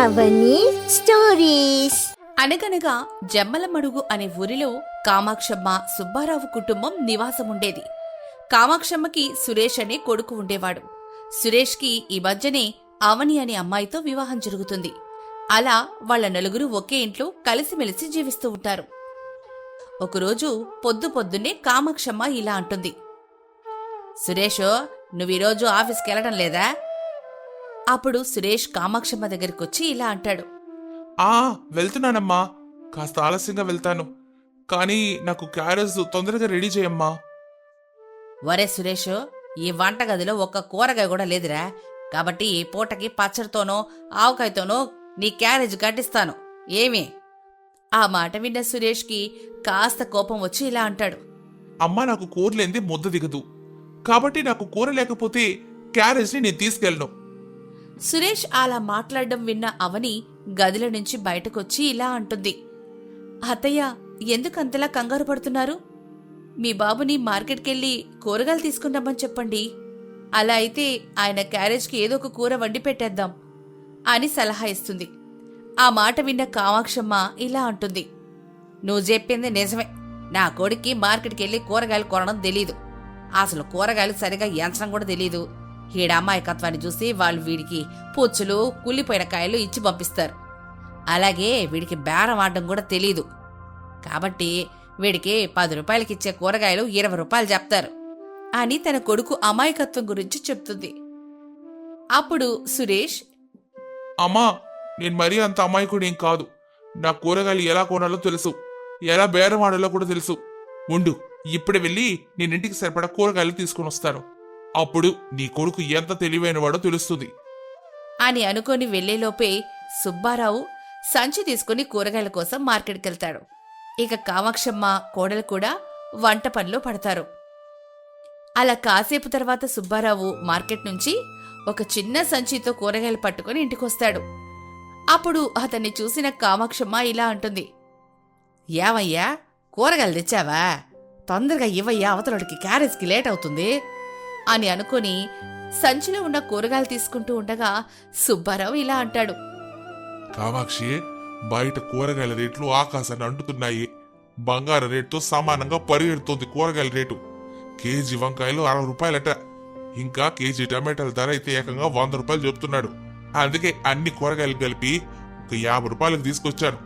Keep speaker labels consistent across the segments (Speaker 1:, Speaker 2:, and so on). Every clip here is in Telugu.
Speaker 1: అవని స్టోరీస్.
Speaker 2: అనగనగా జమ్మలమడుగు అనే ఊరిలో కామాక్షమ్మ సుబ్బారావు కుటుంబం నివాసం ఉండేది. కామాక్షమ్మకి సురేష్ అనే కొడుకు ఉండేవాడు. సురేష్కి ఈ మధ్యనే అవని అనే అమ్మాయితో వివాహం జరుగుతుంది. అలా వాళ్ల నలుగురు ఒకే ఇంట్లో కలిసిమెలిసి జీవిస్తూ ఉంటారు. ఒకరోజు పొద్దున్నే కామాక్షమ్మ ఇలా అంటుంది, సురేషో, నువ్వీరోజు ఆఫీస్కి వెళ్ళడం లేదా? అప్పుడు సురేష్ కామాక్షమ్మ దగ్గరికొచ్చి ఇలా అంటాడు,
Speaker 3: వెళ్తున్నానమ్మా, కాస్త ఆలస్యంగా వెళ్తాను, కానీ నాకు క్యారేజ్ తొందరగా రెడీ చేయమ్మా.
Speaker 2: వరే సురేష్, ఈ వంటగదిలో ఒక్క కూరగాయ కూడా లేదురా, కాబట్టి ఈ పూటకి పచ్చడితోనో ఆవకాయతోనో నీ క్యారేజ్ కట్టిస్తాను, ఏమి? ఆ మాట విన్న సురేష్కి కాస్త కోపం వచ్చి ఇలా అంటాడు,
Speaker 3: అమ్మా, నాకు కూరలేంది ముద్ద దిగదు, కాబట్టి నాకు కూర లేకపోతే క్యారేజ్ని నేను తీసుకెళ్ళను.
Speaker 2: సురేష్ అలా మాట్లాడడం విన్న అవని గదిలో నుంచి బయటకొచ్చి ఇలా అంటుంది, అత్తయ్య, ఎందుకంతలా కంగారు పడుతున్నారు? మీ బాబుని మార్కెట్కెళ్ళి కూరగాయలు తీసుకురమ్మని చెప్పండి. అలా అయితే ఆయన క్యారేజ్కి ఏదో ఒక కూర వండి పెట్టేద్దాం అని సలహా ఇస్తుంది. ఆ మాట విన్న కామాక్షమ్మ ఇలా అంటుంది, నువ్వు చెప్పింది నిజమే, నా కొడుక్కి మార్కెట్కెళ్ళి కూరగాయలు కొనడం తెలీదు, అసలు కూరగాయలు సరిగా ఎంచడం కూడా తెలీదు. ఈడ అమాయకత్వాన్ని చూసి వాళ్ళు వీడికి పుచ్చులు కుళ్ళిపోయిన కాయలు ఇచ్చి పంపిస్తారు. అలాగే వీడికి బేరం ఆడడం కూడా తెలీదు, కాబట్టి వీడికి 10 రూపాయలకిచ్చే కూరగాయలు 20 రూపాయలు చెప్తారు అని తన కొడుకు అమాయకత్వం గురించి చెప్తుంది. అప్పుడు సురేష్,
Speaker 3: అమ్మా, నేను మరీ అంత అమాయకుడేం కాదు, నా కూరగాయలు ఎలా కొనాలో తెలుసు, ఎలా బేరం ఆడాలో కూడా తెలుసు. ఉండు, ఇప్పుడే వెళ్ళి నేనింటికి సరిపడా కూరగాయలు తీసుకుని వస్తాను, అప్పుడు నీ కొడుకు ఎంత తెలివైనవాడో తెలుస్తుంది
Speaker 2: అని అనుకొని వెళ్లేలోపే సుబ్బారావు సంచి తీసుకుని కూరగాయల కోసం మార్కెట్కెళ్తాడు. ఇక కామాక్షమ్మ కోడలు కూడా వంట పనిలో పడతారు. అలా కాసేపు తర్వాత సుబ్బారావు మార్కెట్ నుంచి ఒక చిన్న సంచితో కూరగాయలు పట్టుకుని ఇంటికొస్తాడు. అప్పుడు అతన్ని చూసిన కామాక్షమ్మ ఇలా అంటుంది, ఏమయ్యా, కూరగాయలు తెచ్చావా? తొందరగా ఇవ్వయ్యా, అవతలకి క్యారేజ్కి లేట్ అవుతుంది అని అనుకుని సంచిలో ఉన్న కూరగాయలు తీసుకుంటూ ఉండగా సుబ్బారావు ఇలా అంటాడు,
Speaker 3: కామాక్షి, బయట కూరగాయల రేట్లు ఆకాశాన్ని అంటుతున్నాయి, బంగారు రేటుతో సమానంగా పరిగెడుతోంది కూరగాయల రేటు. కేజీ వంకాయలు 60 రూపాయలట, ఇంకా కేజీ టమాటాల ధర అయితే ఏకంగా 100 రూపాయలు చెప్తున్నాడు. అందుకే అన్ని కూరగాయలు కలిపి ఒక 50 రూపాయలకు తీసుకొచ్చాను,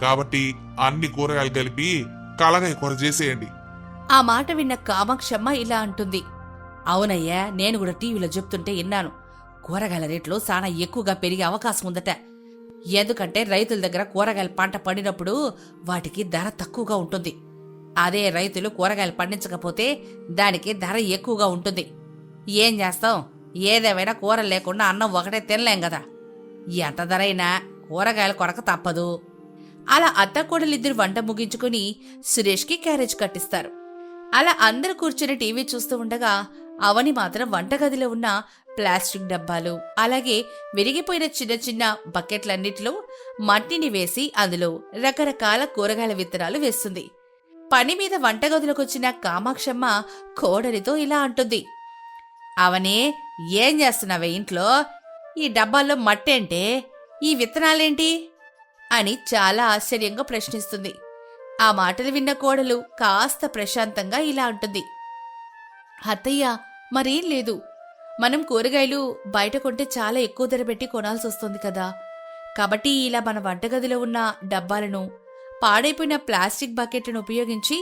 Speaker 3: కాబట్టి అన్ని కూరగాయలు కలిపి కలగాయ కూర చేసేయండి.
Speaker 2: ఆ మాట విన్న కామాక్షమ్మ ఇలా అంటుంది, అవునయ్యా, నేను కూడా టీవీలో చెప్తుంటే విన్నాను, కూరగాయల రేట్లు చాలా ఎక్కువగా పెరిగే అవకాశం ఉందట. ఎందుకంటే రైతుల దగ్గర కూరగాయల పంట పండినప్పుడు వాటికి ధర తక్కువగా ఉంటుంది. అదే రైతులు కూరగాయలు పండించకపోతే దానికి ధర ఎక్కువగా ఉంటుంది. ఏం చేస్తాం, ఏదేమైనా కూరలు లేకుండా అన్నం ఒకటే తినలేం కదా, ఎంత ధర అయినా కూరగాయలు కొనక తప్పదు. అలా అత్తకోడలిద్దరు వంట ముగించుకుని సురేష్కి క్యారేజ్ కట్టిస్తారు. అలా అందరూ కూర్చుని టీవీ చూస్తూ ఉండగా అవని మాత్రం వంటగదిలో ఉన్న ప్లాస్టిక్ డబ్బాలు, అలాగే విరిగిపోయిన చిన్న చిన్న బకెట్లన్నిటిలో మట్టిని వేసి అందులో రకరకాల కూరగాయల విత్తనాలు వేస్తుంది. పని మీద వంటగదిలోకొచ్చిన కామాక్షమ్మ కోడలితో ఇలా అంటుంది, అవనే, ఏం చేస్తున్నావే ఇంట్లో? ఈ డబ్బాల్లో మట్టేంటే, ఈ విత్తనాలేంటి అని చాలా ఆశ్చర్యంగా ప్రశ్నిస్తుంది. ఆ మాటలు విన్న కోడలు కాస్త ప్రశాంతంగా ఇలా అంటుంది, అత్తయ్య, మరేం లేదు, మనం కూరగాయలు బయట కొంటే చాలా ఎక్కువ ధర పెట్టి కొనాల్సి వస్తుంది కదా, కాబట్టి ఇలా మన వంటగదిలో ఉన్న డబ్బాలను, పాడైపోయిన ప్లాస్టిక్ బకెట్లను ఉపయోగించి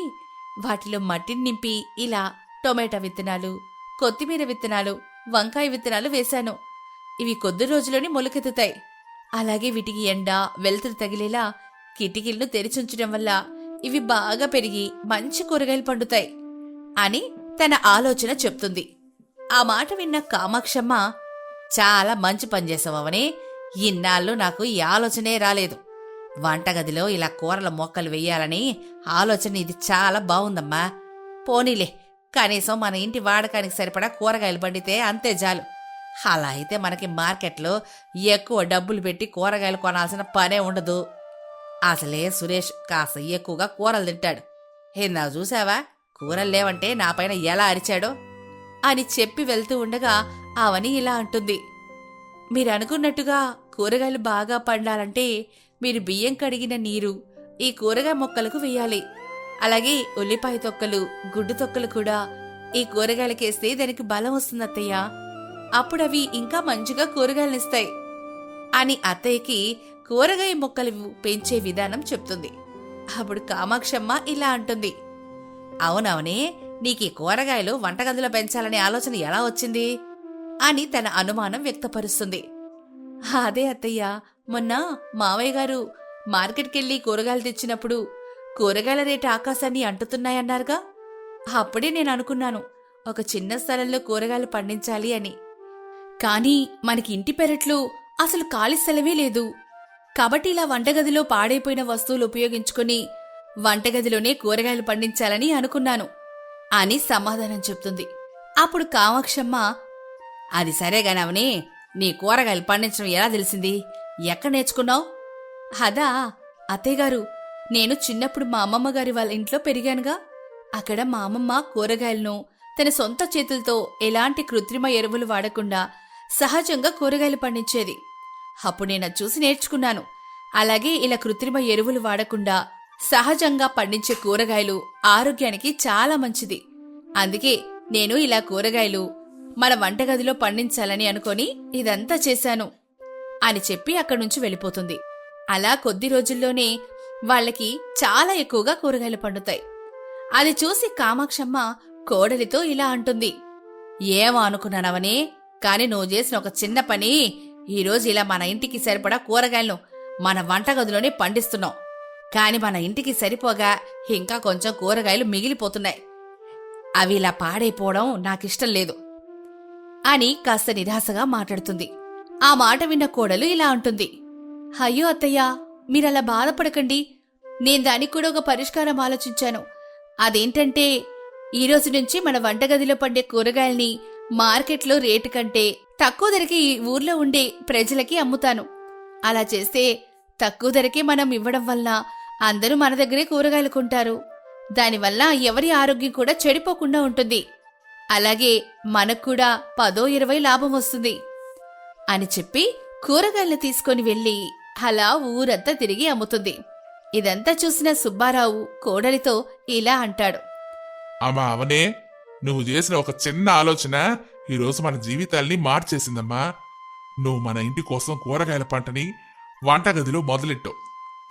Speaker 2: వాటిలో మట్టిని నింపి ఇలా టొమాటో విత్తనాలు, కొత్తిమీర విత్తనాలు, వంకాయ విత్తనాలు వేశాను. ఇవి కొద్ది రోజుల్లోనే మొలకెత్తుతాయి. అలాగే వీటికి ఎండ, వెలుతురు తగిలేలా కిటికీలను తెరిచుంచడం వల్ల ఇవి బాగా పెరిగి మంచి కూరగాయలు పండుతాయి అని తన ఆలోచన చెప్తుంది. ఆ మాట విన్న కామాక్షమ్మ, చాలా మంచి పని చేసావని, ఇన్నాళ్ళు నాకు ఈ ఆలోచనే రాలేదు. వంటగదిలో ఇలా కూరల మొక్కలు వెయ్యాలని ఆలోచన ఇది చాలా బావుందమ్మా. పోనీలే, కనీసం మన ఇంటి వాడకానికి సరిపడా కూరగాయలు పండితే అంతే చాలు. అలా అయితే మనకి మార్కెట్లో ఎక్కువ డబ్బులు పెట్టి కూరగాయలు కొనాల్సిన పనే ఉండదు. అసలే సురేష్ కాస్త ఎక్కువగా కూరలు తింటాడు. ఇందాక చూసావా, కూరలు లేవంటే నాపైన ఎలా అరిచాడో అని చెప్పి వెళ్తూ ఉండగా అవని ఇలా అంటుంది, మీరనుకున్నట్టుగా కూరగాయలు బాగా పండాలంటే మీరు బియ్యం కడిగిన నీరు ఈ కూరగాయ మొక్కలకు వేయాలి. అలాగే ఉల్లిపాయ తొక్కలు, గుడ్డు తొక్కలు కూడా ఈ కూరగాయలకేస్తే దానికి బలం వస్తుంది అత్తయ్య. అప్పుడవి ఇంకా మంచిగా కూరగాయలనిస్తాయి అని అత్తయ్యకి కూరగాయ మొక్కలు పెంచే విధానం చెప్తుంది. అప్పుడు కామాక్షమ్మ ఇలా అంటుంది, అవునవనే, నీకీ కూరగాయలు వంటగదిలో పెంచాలనే ఆలోచన ఎలా వచ్చింది అని తన అనుమానం వ్యక్తపరుస్తుంది. అదే అత్తయ్య, మొన్న మావయ్య గారు మార్కెట్కెళ్ళి కూరగాయలు తెచ్చినప్పుడు కూరగాయల రేటు ఆకాశాన్ని అంటుతున్నాయన్నారుగా. అప్పుడే నేను అనుకున్నాను ఒక చిన్న స్థలంలో కూరగాయలు పండించాలి అని. కానీ మనకి ఇంటి పెరట్లో అసలు ఖాళీ స్థలమే లేదు. కాబట్టి ఇలా వంటగదిలో పాడైపోయిన వస్తువులు ఉపయోగించుకుని వంటగదిలోనే కూరగాయలు పండించాలని అనుకున్నాను అని సమాధానం చెప్తుంది. అప్పుడు కామాక్షమ్మ, అది సరేగానవని, నీ కూరగాయలు పండించడం ఎలా తెలిసింది? ఎక్కడ నేర్చుకున్నావు? అదా అత్తయ్యగారు, నేను చిన్నప్పుడు మా అమ్మమ్మ గారి వాళ్ళ ఇంట్లో పెరిగానుగా. అక్కడ మా అమ్మమ్మ కూరగాయలను తన సొంత చేతులతో ఎలాంటి కృత్రిమ ఎరువులు వాడకుండా సహజంగా కూరగాయలు పండించేది. అప్పుడు నేను చూసి నేర్చుకున్నాను. అలాగే ఇలా కృత్రిమ ఎరువులు వాడకుండా సహజంగా పండించే కూరగాయలు ఆరోగ్యానికి చాలా మంచిది. అందుకే నేను ఇలా కూరగాయలు మన వంటగదిలో పండించాలని అనుకొని ఇదంతా చేశాను అని చెప్పి అక్కడ్నుంచి వెళ్ళిపోతుంది. అలా కొద్ది రోజుల్లోనే వాళ్ళకి చాలా ఎక్కువగా కూరగాయలు పండుతాయి. అది చూసి కామాక్షమ్మ కోడలితో ఇలా అంటుంది, ఏమో అనుకున్నానవని, కాని నువ్వు చేసిన ఒక చిన్న పని ఈరోజు ఇలా మన ఇంటికి సరిపడా కూరగాయలను మన వంటగదిలోనే పండిస్తున్నాం. కాని మన ఇంటికి సరిపోగా ఇంకా కొంచెం కూరగాయలు మిగిలిపోతున్నాయి. అవి ఇలా పాడైపోవడం నాకిష్టం లేదు అని కాస్త నిరాశగా మాట్లాడుతుంది. ఆ మాట విన్న కోడలు ఇలా అంటుంది, అయ్యో అత్తయ్య, మీరలా బాధపడకండి. నేను దానికి కూడా ఒక పరిష్కారం ఆలోచించాను. అదేంటంటే, ఈరోజు నుంచి మన వంటగదిలో పండే కూరగాయల్ని మార్కెట్లో రేటు కంటే తక్కువ ధరకి ఈ ఊర్లో ఉండే ప్రజలకి అమ్ముతాను. అలా చేస్తే తక్కువ ధరకే మనం ఇవ్వడం వల్ల అందరూ మన దగ్గరే కూరగాయలు కొంటారు. దానివల్ల ఎవరి ఆరోగ్యం కూడా చెడిపోకుండా ఉంటుంది. అలాగే మనకు కూడా 10-20 లాభం వస్తుంది అని చెప్పి కూరగాయలు తీసుకొని వెళ్లి అలా ఊరంతా తిరిగి అమ్ముతుంది. ఇదంతా చూసిన సుబ్బారావు కోడలితో ఇలా అంటాడు,
Speaker 3: అమ్మా అవనే, నువ్వు చేసిన ఒక చిన్న ఆలోచన ఈరోజు మన జీవితాల్ని మార్చేసిందమ్మా. నువ్వు మన ఇంటి కోసం కూరగాయల పంటని వంటగదిలో మొదలెట్టావు.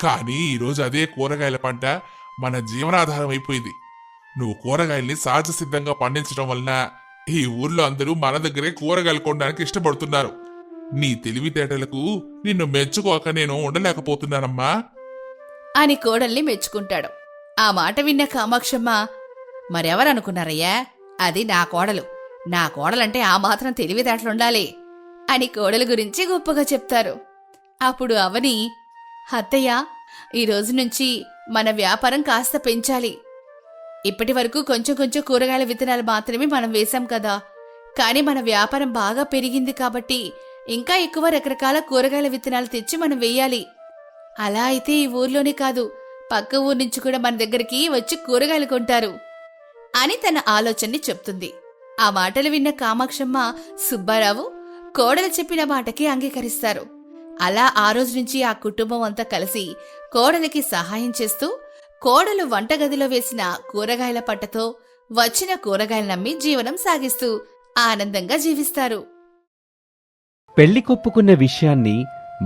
Speaker 3: కానీ ఈరోజు అదే కూరగాయల పంట మన జీవనాధారం అయిపోయింది. నువ్వు కూరగాయల్ని సహజ సిద్ధంగా పండించడం వలన ఈ ఊర్లో అందరూ మన దగ్గరే కూరగాయలు కొనడానికి ఇష్టపడుతున్నారు. నీ తెలివితేటలకు నిన్ను మెచ్చుకోక నేను ఉండలేకపోతున్నానమ్మా
Speaker 2: అని కోడల్ని మెచ్చుకుంటాడు. ఆ మాట విన్న కామాక్షమ్మ, మరెవరనుకున్నారయ్యా, అది నా కోడలు. నా కోడలంటే ఆ మాత్రం తెలివితేటలుండాలి అని కోడలు గురించి గొప్పగా చెప్తారు. అప్పుడు అవని, అత్తయ్య, ఈరోజు నుంచి మన వ్యాపారం కాస్త పెంచాలి. ఇప్పటి వరకు కొంచెం కొంచెం కూరగాయల విత్తనాలు మాత్రమే మనం వేశాం కదా. కానీ మన వ్యాపారం బాగా పెరిగింది కాబట్టి ఇంకా ఎక్కువ రకరకాల కూరగాయల విత్తనాలు తెచ్చి మనం వెయ్యాలి. అలా అయితే ఈ ఊర్లోనే కాదు, పక్క ఊరు నుంచి కూడా మన దగ్గరికి వచ్చి కూరగాయలు కొంటారు అని తన ఆలోచనని చెప్తుంది. ఆ మాటలు విన్న కామాక్షమ్మ, సుబ్బారావు కోడలు చెప్పిన మాటకి అంగీకరిస్తారు. అలా ఆ రోజు నుంచి ఆ కుటుంబం అంతా కలిసి కోడలికి సహాయం చేస్తూ కోడలు వంటగదిలో వేసిన కూరగాయల పంటతో వచ్చిన కూరగాయలనమ్మి జీవనం సాగిస్తూ ఆనందంగా జీవిస్తారు.
Speaker 4: పెళ్లి కొప్పుకున్న విషయాన్ని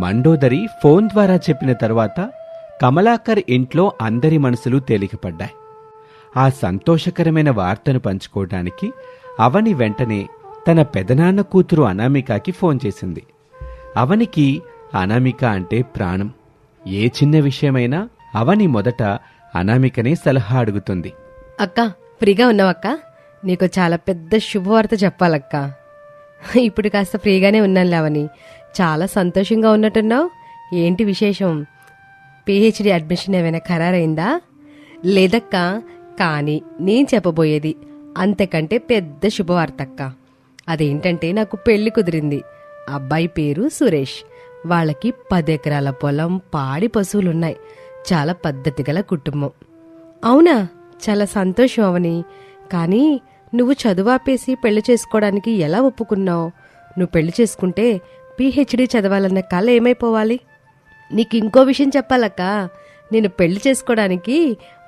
Speaker 4: మండోదరి ఫోన్ ద్వారా చెప్పిన తర్వాత కమలాకర్ ఇంట్లో అందరి మనసులు తేలికపడ్డాయి. ఆ సంతోషకరమైన వార్తను పంచుకోవడానికి అవని వెంటనే తన పెదనాన్న కూతురు అనామికకి ఫోన్ చేసింది. అవనికి అనామిక అంటే ప్రాణం. ఏ చిన్న విషయమైనా అవని మొదట అనామికనే సలహా అడుగుతుంది.
Speaker 5: అక్క, ఫ్రీగా ఉన్నావక్క? నీకు చాలా పెద్ద శుభవార్త చెప్పాలక్క. ఇప్పుడు కాస్త ఫ్రీగానే ఉన్నాను లేవని. చాలా సంతోషంగా ఉన్నట్టున్నావు. ఏంటి విశేషం? పిహెచ్డి అడ్మిషన్ ఏమైనా ఖరారైందా? లేదక్కా, కానీ నేను చెప్పబోయేది అంతకంటే పెద్ద శుభవార్త అక్క. అదేంటంటే నాకు పెళ్లి కుదిరింది. అబ్బాయి పేరు సురేష్. వాళ్ళకి 10 ఎకరాల పొలం, పాడి పశువులున్నాయి. చాలా పద్ధతి గల కుటుంబం. అవునా? చాలా సంతోషం అవని. కానీ నువ్వు చదువాపేసి పెళ్లి చేసుకోవడానికి ఎలా ఒప్పుకున్నావు? నువ్వు పెళ్లి చేసుకుంటే పిహెచ్డి చదవాలన్న కళ ఏమైపోవాలి? నీకు ఇంకో విషయం చెప్పాలక్క, నేను పెళ్లి చేసుకోవడానికి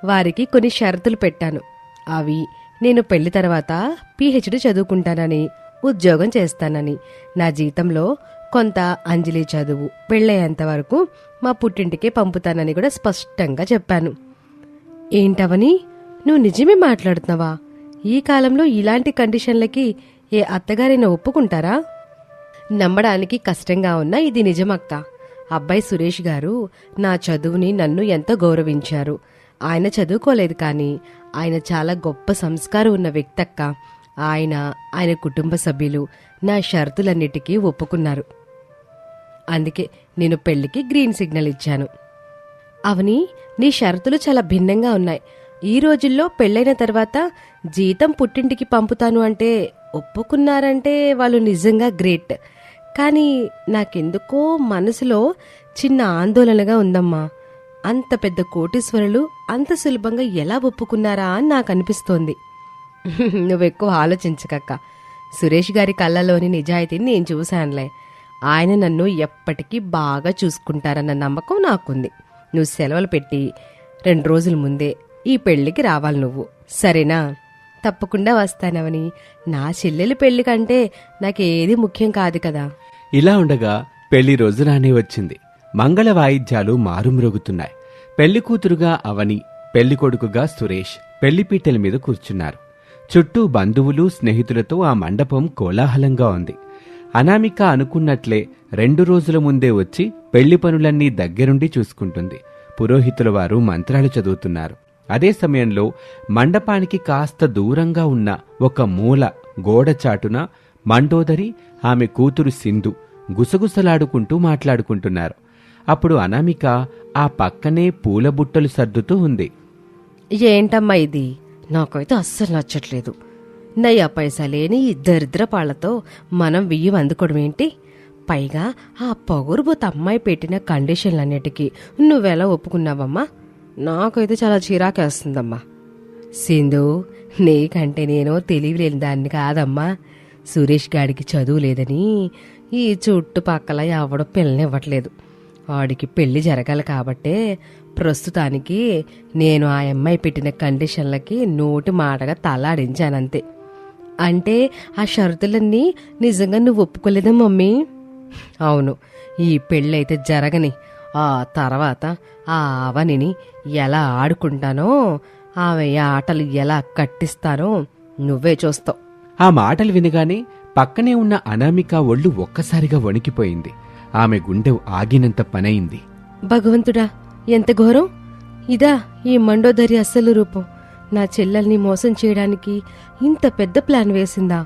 Speaker 5: వారికి కొన్ని షరతులు పెట్టాను. అవి నేను పెళ్లి తర్వాత పిహెచ్డి చదువుకుంటానని, ఉద్యోగం చేస్తానని, నా జీతంలో కొంత అంజలి చదువు పెళ్ళయ్యేంత వరకు మా పుట్టింటికే పంపుతానని కూడా స్పష్టంగా చెప్పాను. ఏంటవని, నువ్వు నిజమే మాట్లాడుతున్నావా? ఈ కాలంలో ఇలాంటి కండిషన్లకి ఏ అత్తగారైనా ఒప్పుకుంటారా? నమ్మడానికి కష్టంగా ఉన్నా ఇది నిజమక్క. అబ్బాయి సురేష్ గారు నా చదువుని నన్ను ఎంతో గౌరవించారు. ఆయన చదువుకోలేదు, కానీ ఆయన చాలా గొప్ప సంస్కారం ఉన్న వ్యక్తక్క. ఆయన కుటుంబ సభ్యులు నా షరతులన్నిటికీ ఒప్పుకున్నారు. అందుకే నేను పెళ్లికి గ్రీన్ సిగ్నల్ ఇచ్చాను. అవని, నీ షరతులు చాలా భిన్నంగా ఉన్నాయి. ఈ రోజుల్లో పెళ్ళైన తర్వాత జీతం పుట్టింటికి పంపుతాను అంటే ఒప్పుకున్నారంటే వాళ్ళు నిజంగా గ్రేట్. కానీ నాకెందుకో మనసులో చిన్న ఆందోళనగా ఉందమ్మా. అంత పెద్ద కోటీశ్వరులు అంత సులభంగా ఎలా ఒప్పుకున్నారా అని నాకు అనిపిస్తోంది. నువ్వెక్కువ ఆలోచించకక్క. సురేష్ గారి కళ్ళలోని నిజాయితీని నేను చూశానులే. ఆయన నన్ను ఎప్పటికీ బాగా చూసుకుంటారన్న నమ్మకం నాకుంది. నువ్వు సెలవులు పెట్టి 2 రోజుల ముందే ఈ పెళ్లికి రావాలి నువ్వు, సరేనా? తప్పకుండా వస్తానవని. నా చెల్లెలి పెళ్లి కంటే నాకేది ముఖ్యం కాదు కదా.
Speaker 4: ఇలా ఉండగా పెళ్లి రోజు రానే వచ్చింది. మంగళ వాయిద్యాలు మారుమ్రోగుతున్నాయి. పెళ్లి కూతురుగా అవని, పెళ్లి కొడుకుగా సురేష్ పెళ్లిపీటల మీద కూర్చున్నారు. చుట్టూ బంధువులు, స్నేహితులతో ఆ మండపం కోలాహలంగా ఉంది. అనామిక అనుకున్నట్లే 2 రోజుల ముందే వచ్చి పెళ్లి పనులన్నీ దగ్గరుండి చూసుకుంటుంది. పురోహితుల వారు మంత్రాలు చదువుతున్నారు. అదే సమయంలో మండపానికి కాస్త దూరంగా ఉన్న ఒక మూల గోడచాటున మండోదరి, ఆమె కూతురు సింధు గుసగుసలాడుకుంటూ మాట్లాడుకుంటున్నారు. అప్పుడు అనామిక ఆ పక్కనే పూల బుట్టలు సర్దుతూ ఉంది.
Speaker 5: ఏంటమ్మా ఇది? నాకైతే అస్సలు నచ్చట్లేదు. నయ్యా పైసా లేని ఈ దరిద్రపాళ్లతో మనం బియ్యం అందుకోవడం ఏంటి? పైగా ఆ పొగురుబోత అమ్మాయి పెట్టిన కండిషన్లన్నిటికీ నువ్వెలా ఒప్పుకున్నావమ్మా? నాకైతే చాలా చిరాకేస్తుందమ్మా. సింధు, నీకంటే నేను తెలివిలేని దాన్ని కాదమ్మా. సురేష్ గాడికి చదువు లేదని ఈ చుట్టుపక్కల ఎవడో పిల్లనివ్వట్లేదు. వాడికి పెళ్లి జరగాలి కాబట్టే ప్రస్తుతానికి నేను ఆ అమ్మాయి పెట్టిన కండిషన్లకి నోటి మాటగా తలాడించానంతే. అంటే ఆ షరతులన్నీ నిజంగా నువ్వు ఒప్పుకోలేదా మమ్మీ? అవును, ఈ పెళ్ళైతే జరగని. ఆ తర్వాత ఆ అవనిని ఎలా ఆడుకుంటానో, ఆమె ఆటలు ఎలా కట్టిస్తానో నువ్వే చూస్తావు.
Speaker 4: ఆ మాటలు వినగానే పక్కనే ఉన్న అనామిక ఒళ్ళు ఒక్కసారిగా వణికిపోయింది. ఆమె గుండె ఆగినంత పనయింది.
Speaker 5: భగవంతుడా, ఎంత ఘోరం! ఇదా ఈ మండోదరి అస్సలు రూపం? నా చెల్లెల్ని మోసం చేయడానికి ఇంత పెద్ద ప్లాన్ వేసిందా?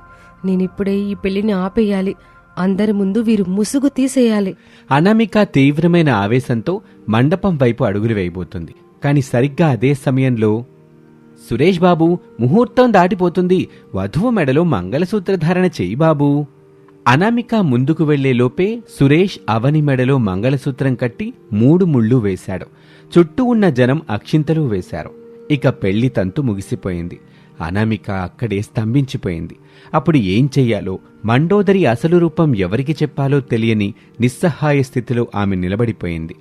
Speaker 5: నేనిప్పుడే ఈ పెళ్లిని ఆపేయాలి. అందరి ముందు వీరు ముసుగు తీసేయాలి.
Speaker 4: అనామిక తీవ్రమైన ఆవేశంతో మండపం వైపు అడుగులు వేయబోతుంది. కాని సరిగ్గా అదే సమయంలో, సురేష్ బాబూ, ముహూర్తం దాటిపోతుంది, వధువు మెడలో మంగళసూత్రధారణ చెయ్యి బాబూ. అనామిక ముందుకు వెళ్లేలోపే సురేష్ అవని మెడలో మంగళసూత్రం కట్టి 3 ముళ్ళు వేశాడు. చుట్టూ ఉన్న జనం అక్షింతలు వేశారు. ఇక పెళ్లి తంతు ముగిసిపోయింది. అనామిక అక్కడే స్తంభించిపోయింది. అప్పుడు ఏం చెయ్యాలో, మండోదరి అసలు రూపం ఎవరికి చెప్పాలో తెలియని నిస్సహాయ స్థితిలో ఆమె నిలబడిపోయింది.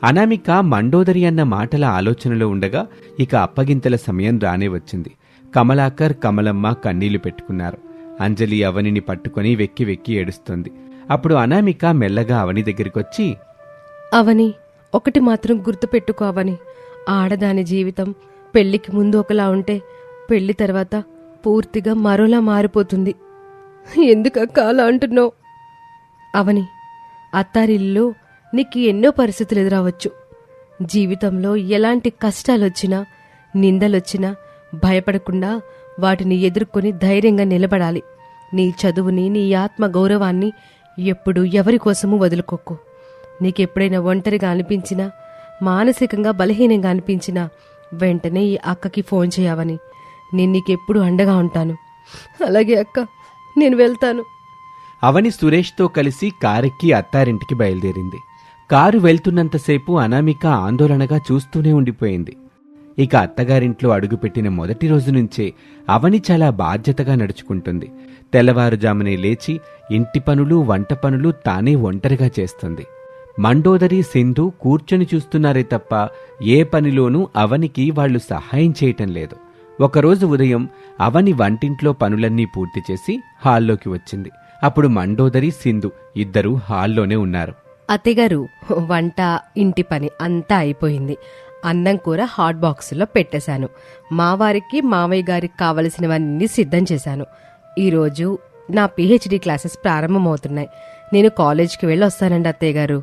Speaker 4: అనామిక మండోదరి అన్న మాటల ఆలోచనలో ఉండగా ఇక అప్పగింతల సమయం రానే వచ్చింది. కమలాకర్, కమలమ్మ కన్నీళ్లు పెట్టుకున్నారు. అంజలి అవనిని పట్టుకుని వెక్కి వెక్కి ఏడుస్తుంది. అప్పుడు అనామిక మెల్లగా అవని దగ్గరికొచ్చి,
Speaker 5: అవని, ఒకటి మాత్రం గుర్తుపెట్టుకో అవని. ఆడదాని జీవితం పెళ్లికి ముందు ఒకలా ఉంటే పెళ్లి తర్వాత పూర్తిగా మరోలా మారిపోతుంది. ఎందుకక్క అలా అంటున్నావు? అవని, అత్తారిల్లు నీకు ఎన్నో పరిస్థితులు ఎదురవచ్చు. జీవితంలో ఎలాంటి కష్టాలొచ్చినా, నిందలొచ్చినా భయపడకుండా వాటిని ఎదుర్కొని ధైర్యంగా నిలబడాలి. నీ చదువుని, నీ ఆత్మ గౌరవాన్ని ఎప్పుడూ ఎవరి కోసమూ వదులుకోకు. నీకెప్పుడైనా ఒంటరిగా అనిపించినా, మానసికంగా బలహీనంగా అనిపించినా వెంటనే ఈ అక్కకి ఫోన్ చేయవని. నేను నీకెప్పుడు అండగా ఉంటాను. అలాగే అక్క, నేను వెళ్తాను.
Speaker 4: అవని సురేష్తో కలిసి కారెక్కి అత్తారింటికి బయలుదేరింది. కారు వెళ్తున్నంతసేపు అనామిక ఆందోళనగా చూస్తూనే ఉండిపోయింది. ఇక అత్తగారింట్లో అడుగుపెట్టిన మొదటి రోజు నుంచే అవని చాలా బాధ్యతగా నడుచుకుంటుంది. తెల్లవారుజామునే లేచి ఇంటి పనులు వంట పనులు తానే ఒంటరిగా చేస్తుంది. మండోదరి సింధు కూర్చొని చూస్తున్నారే తప్ప ఏ పనిలోనూ అవనికి వాళ్లు సహాయం చేయటం లేదు. ఒకరోజు ఉదయం అవని వంటింట్లో పనులన్నీ పూర్తి చేసి హాల్లోకి వచ్చింది. అప్పుడు మండోదరి సింధు ఇద్దరూ హాల్లోనే ఉన్నారు.
Speaker 5: అత్తయ్యగారు, వంట ఇంటి పని అంతా అయిపోయింది. అన్నం కూర హాట్ బాక్సులో పెట్టేశాను. మా వారికి మావయ్య గారికి కావలసినవన్నీ సిద్ధం చేశాను. ఈరోజు నా పిహెచ్డి క్లాసెస్ ప్రారంభమవుతున్నాయి. నేను కాలేజ్కి వెళ్ళి వస్తానండి అత్తయ్యగారు.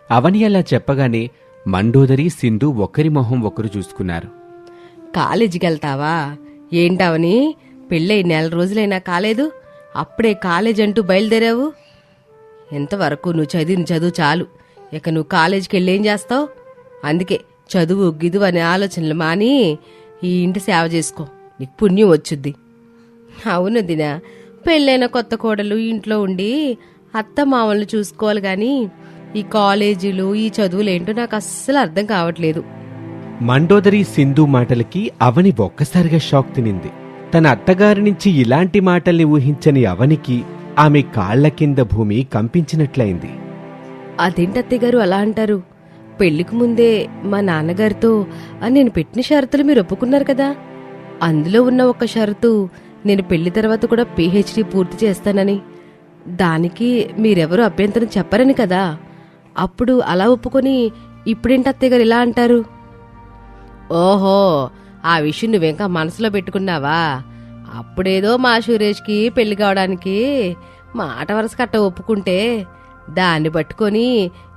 Speaker 4: అవని అలా చెప్పగానే మండోదరి సింధు ఒకరి మొహం ఒకరు చూసుకున్నారు.
Speaker 5: కాలేజీకి వెళ్తావా ఏంటవని? పెళ్ళై 4 రోజులైనా కాలేదు, అప్పుడే కాలేజ్ అంటూ బయలుదేరావు. ఎంతవరకు నువ్వు చదివిన చదువు చాలు. ఇక నువ్వు కాలేజీకి వెళ్ళి ఏం చేస్తావు? అందుకే చదువు గిదువు అనే ఆలోచనలు మాని ఈ ఇంటి సేవ చేసుకో, నీకు పుణ్యం వచ్చుద్ది. అవును దినా, పెళ్ళైన కొత్త కోడలు ఇంట్లో ఉండి అత్త మామల్ని చూసుకోవాలి గాని ఈ కాలేజీలు ఈ చదువులేంటో నాకు అస్సలు అర్థం కావట్లేదు.
Speaker 4: మండోదరి సింధు మాటలకి అవని ఒక్కసారిగా షాక్ తినింది. తన అత్తగారి నుంచి ఇలాంటి మాటల్ని ఊహించని అవనికి ఆమె కాళ్ల కింద భూమి కంపించినట్లయింది.
Speaker 5: అదేంటత్తయ్యగారు అలా అంటారు? పెళ్లికి ముందే మా నాన్నగారితో నేను పెట్టిన షరతులు మీరు ఒప్పుకున్నారు కదా. అందులో ఉన్న ఒక షరతు నేను పెళ్లి తర్వాత కూడా పిహెచ్డి పూర్తి చేస్తానని. దానికి మీరెవరూ అభ్యంతరం చెప్పరని కదా. అప్పుడు అలా ఒప్పుకొని ఇప్పుడేంటి అత్తయ్యగారు ఇలా అంటారు? ఓహో, ఆ విషయం నువ్వెంకా మనసులో పెట్టుకున్నావా? అప్పుడేదో మా సురేష్కి పెళ్లి కావడానికి మాట వరస కట్ట ఒప్పుకుంటే దాన్ని పట్టుకొని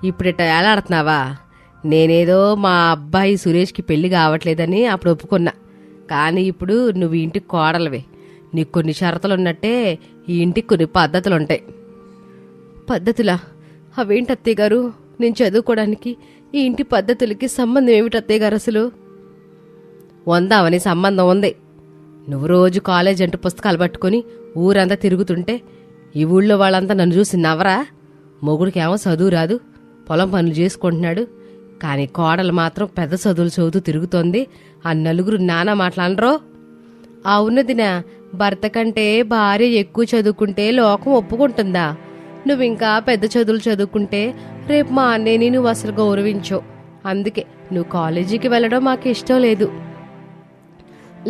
Speaker 5: ఇప్పుడిట్ట ఏలాడుతున్నావా? నేనేదో మా అబ్బాయి సురేష్కి పెళ్లి కావట్లేదని అప్పుడు ఒప్పుకున్నా. కానీ ఇప్పుడు నువ్వు ఇంటికి కోడలవే, నీకు కొన్ని షరతులున్నట్టే ఈ ఇంటికి కొన్ని పద్ధతులుంటాయి. పద్ధతులా? అవేంటి అత్తయ్య గారు? నేను చదువుకోవడానికి ఈ ఇంటి పద్ధతులకి సంబంధం ఏమిటి అత్తయ్య గారు? అసలు వందామని సంబంధం ఉంది. నువ్వు రోజు కాలేజ్ అంటూ పుస్తకాలు పట్టుకొని ఊరంతా తిరుగుతుంటే ఈ ఊళ్ళో వాళ్ళంతా నన్ను చూసి నవ్వరా? మొగుడికేమో చదువు రాదు, పొలం పనులు చేసుకుంటున్నాడు, కానీ కోడలు మాత్రం పెద్ద చదువులు చదువుతూ తిరుగుతోంది. ఆ నలుగురు నానా మాట్లాడరో? ఆ ఉన్నదినా, భర్త కంటే భార్య ఎక్కువ చదువుకుంటే లోకం ఒప్పుకుంటుందా? నువ్వింకా పెద్ద చదువులు చదువుకుంటే రేపు మా అన్నయ్యని నువ్వు అసలు గౌరవించవు. అందుకే నువ్వు కాలేజీకి వెళ్ళడం మాకు ఇష్టం లేదు.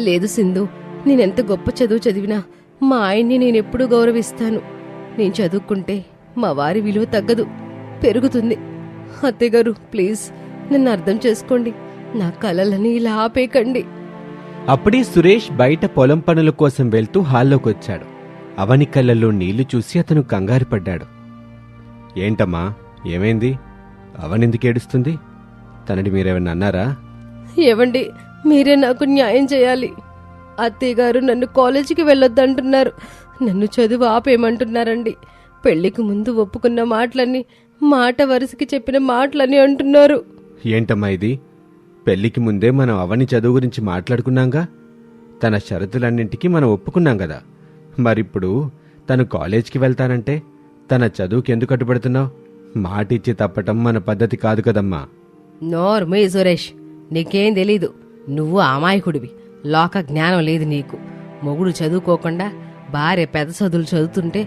Speaker 5: లేదు సింధు, నేనెంత గొప్ప చదువు చదివినా మా ఆయన్ని నేనెప్పుడూ గౌరవిస్తాను. నేను చదువుకుంటే మా వారి విలువ తగ్గదు, పెరుగుతుంది. అత్తయ్యగారు ప్లీజ్ నన్ను అర్థం చేసుకోండి, నా కలలని ఇలా ఆపేకండి.
Speaker 4: అప్పుడే సురేష్ బయట పొలం పనుల కోసం వెళ్తూ హాల్లోకొచ్చాడు. అవని కళ్ళల్లో నీళ్లు చూసి అతను కంగారు పడ్డాడు. ఏంటమ్మా, ఏమైంది? అవనెందుకేడుస్తుంది? తనని మీరేమన్నా అన్నారా?
Speaker 5: ఏవండి, మీరే నాకు న్యాయం చేయాలి. అత్తయ్యగారు నన్ను కాలేజీకి వెళ్ళొద్దంటున్నారు, నన్ను చదువు ఆపేయమంటున్నారండి. పెళ్లికి ముందు ఒప్పుకున్న మాటలన్నీ మాట వరుసకి చెప్పిన మాటలని అంటున్నారు.
Speaker 4: ఏంటమ్మా ఇది? పెళ్లికి ముందే మనం అవని చదువు గురించి మాట్లాడుకున్నాంగా. తన షరతులన్నింటికి మనం ఒప్పుకున్నాం కదా. మరిప్పుడు తను కాలేజ్కి వెళ్తానంటే తన చదువుకి ఎందుకు అడ్డుపడుతున్నావు? మాటిచ్చి తప్పటం మన పద్ధతి కాదు కదమ్మా.
Speaker 5: నోర్మీ సురేష్, నీకేం తెలీదు. నువ్వు అమాయకుడివి, లోక జ్ఞానం లేదు నీకు. మొగుడు చదువుకోకుండా భార్య పెద్ద చదువులు చదువుతుంటే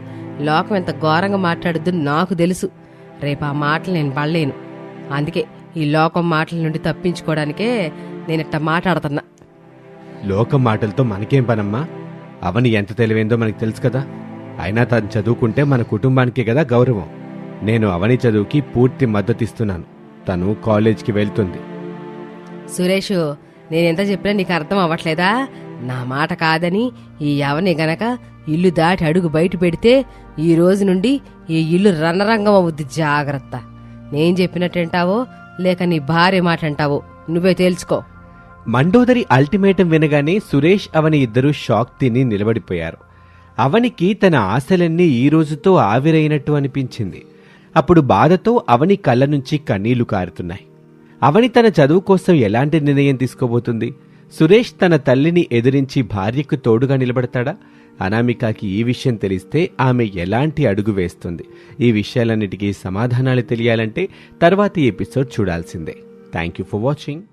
Speaker 5: లోకం ఎంత ఘోరంగా మాట్లాడుద్దు నాకు తెలుసు. రేపు ఆ మాటలు నేను పడలేను. అందుకే ఈ లోకం మాటల నుండి తప్పించుకోవడానికే నేనిట్ట మాట్లాడుతున్నా.
Speaker 4: లోకం మాటలతో మనకేం పనమ్మా? అవని ఎంత తెలివైందో మనకు తెలుసు కదా. అయినా తను చదువుకుంటే మన కుటుంబానికే కదా గౌరవం. నేను అవని చదువుకి పూర్తి మద్దతిస్తున్నాను. తను కాలేజ్కి వెళ్తుంది.
Speaker 5: సురేష్, నేనెంత చెప్పినా నీకు అర్థం అవ్వట్లేదా? నా మాట కాదని ఈ అవని గనక ఇల్లు దాటి అడుగు బయట పెడితే ఈ రోజు నుండి ఈ ఇల్లు రణరంగం అవుద్ది. జాగ్రత్త. నేను చెప్పినట్టంటావో లేక నీ భార్య మాట అంటావో నువ్వే తేల్చుకో.
Speaker 4: మండోదరి అల్టిమేటం వినగానే సురేష్ అవని ఇద్దరూ షాక్ తిని నిలబడిపోయారు. అవనికి తన ఆశలన్నీ ఈ రోజుతో ఆవిరైనట్టు అనిపించింది. అప్పుడు బాధతో అవని కళ్ళ నుంచి కన్నీళ్లు కారుతున్నాయి. అవని తన చదువు కోసం ఎలాంటి నిర్ణయం తీసుకోబోతుంది? సురేష్ తన తల్లిని ఎదిరించి భార్యకు తోడుగా నిలబడతాడా? అనామికకి ఈ విషయం తెలిస్తే ఆమె ఎలాంటి అడుగు వేస్తుంది? ఈ విషయాలన్నిటికీ సమాధానాలు తెలియాలంటే తర్వాతి ఎపిసోడ్ చూడాల్సిందే. Thank you for watching.